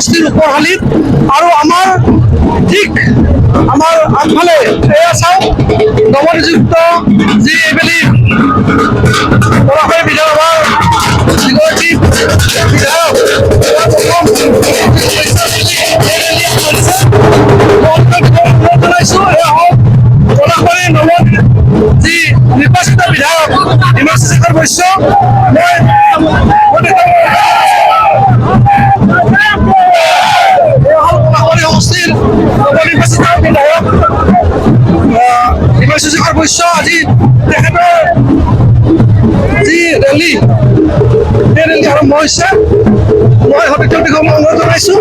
সমষ্টিৰ উপৰহালিত আৰু আমাৰ ঠিক আমাৰ আগফালে এয়া চাওক নৱনিযুক্ত যি এইবেলি পৰাশৰ বিধানসভাৰ যিগৰাকী বিধায়ক জনাইছোঁ এয়া হওক পৰাশৰ নৱ যি নিৰ্বাচিত বিধায়ক হিমাংশু শেখৰ বৈশ্য সমষ্টিৰ নৱনিৰ্বাচিত বিধায়ক হিমাংশু শেখৰ বৈশ্য আজি তেখেতৰ যি ৰেলী সেই ৰেলী আৰম্ভ হৈছে মই সদস্যৰ বিষয়ে অনুৰোধ জনাইছোঁ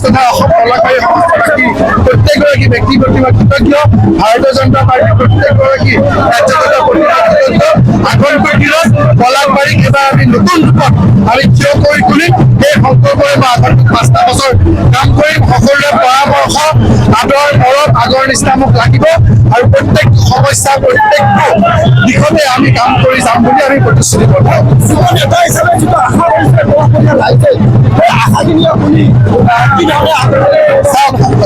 তথা অসম কলাকাৰী সংস্থাবাসী প্ৰত্যেকগৰাকী ব্যক্তি প্ৰতিমা কৃতজ্ঞ ভাৰতীয় জনতা পাৰ্টীৰ প্ৰত্যেকগৰাকী ৰাজ্যগত প্ৰতিনিধিত্ব আগন্তুক দিনত কলাকাৰীক এবাৰ আমি নতুন ৰূপত আমি থিয় কৰি তুলিম সেই সংকল্পৰে মই আগন্তুক 5টা বছৰ কাম কৰিম সকলোৰে পৰামৰ্শ আদৰ মৰম আগৰ নিচিনা মোক লাগিব আৰু প্ৰত্যেকটো সমস্যা প্ৰত্যেকটো দিশতে আমি কাম কৰি যাম বুলি আমি প্ৰতিশ্ৰুতিবদ্ধ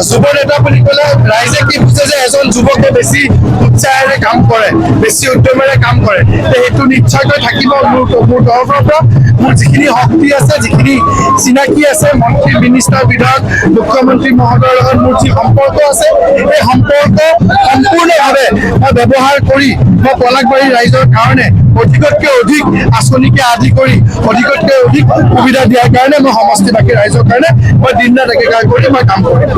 যুৱ নেতা বুলি ক'লে ৰাইজে কি বুজে যে এজন যুৱকে বেছি উৎসাহেৰে কাম কৰে বেছি উদ্যমেৰে কাম কৰে সেইটো নিশ্চয়কৈ থাকিব মোৰ তৰফৰ পৰা মোৰ যিখিনি শক্তি আছে যিখিনি চিনাকি আছে মন্ত্ৰী মিনিষ্টাৰ বিধায়ক মুখ্যমন্ত্ৰী মহোদয়ৰ লগত মোৰ যি সম্পৰ্ক আছে এই সম্পৰ্ক সম্পূৰ্ণভাৱে মই ব্যৱহাৰ কৰি মই পলাশবাৰীৰ ৰাইজৰ কাৰণে অধিকতকৈ অধিক আঁচনিকে আদি কৰি অধিকতকৈ অধিক সুবিধা দিয়াৰ কাৰণে মই সমষ্টিবাসী ৰাইজৰ কাৰণে মই দিন ৰাত একেকাৰ কৰি মই কাম কৰিম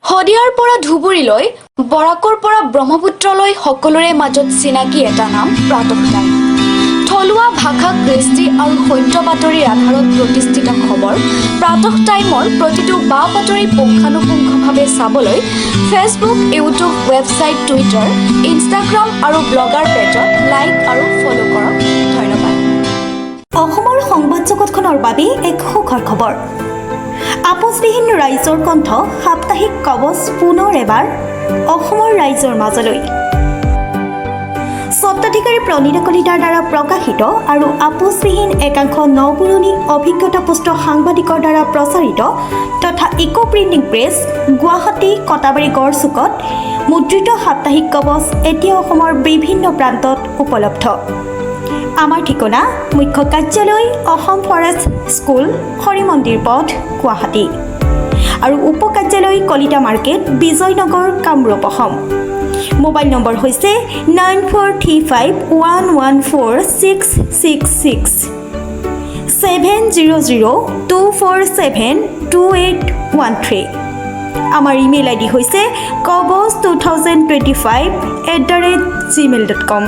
শদিয়াৰ পৰা ধুবুৰীলৈ বৰাকৰ পৰা ব্ৰহ্মপুত্ৰলৈ সকলোৰে মাজত চিনাকি এটা নাম প্ৰাতঃ টাইম থলুৱা ভাষা কৃষ্টি আৰু সত্য বাতৰিৰ আধাৰত প্ৰতিষ্ঠিত খবৰ প্ৰাতঃ টাইমৰ প্ৰতিটো বা বাতৰি পুংখানুপুংখভাৱে চাবলৈ Facebook YouTube website Twitter Instagram আৰু ব্লগাৰ পেজত লাইক আৰু ফ'ল' কৰক ধন্যবাদ অসমৰ সংবাদ জগতখনৰ বাবে এক সুখৰ খবৰ আপোচবিহীন ৰাইজৰ কণ্ঠ সাপ্তাহিক কবচ পুনৰ এবাৰ অসমৰ ৰাইজৰ মাজলৈ স্বত্বাধিকাৰী প্ৰণীতা কলিতাৰ দ্বাৰা প্ৰকাশিত আৰু আপোচবিহীন একাংশ নপুৰণি অভিজ্ঞতাপুষ্ট সাংবাদিকৰ দ্বাৰা প্ৰচাৰিত তথা eco printing press Guwahati Katabari গড়চুকত মুদ্ৰিত সাপ্তাহিক কবচ এতিয়া অসমৰ বিভিন্ন প্ৰান্তত উপলব্ধ আমাৰ ঠিকনা মুখ্য কাৰ্যালয় অসম ফৰেষ্ট স্কুল হৰি মন্দিৰ পথ গুৱাহাটী আৰু উপ কাৰ্যালয় Kalita market Bijoynagar Kamrup Assam mobile number হৈছে 9435114666 70024728813 আমাৰ ইমেইল আইডি হৈছে kobos2025@gmail.com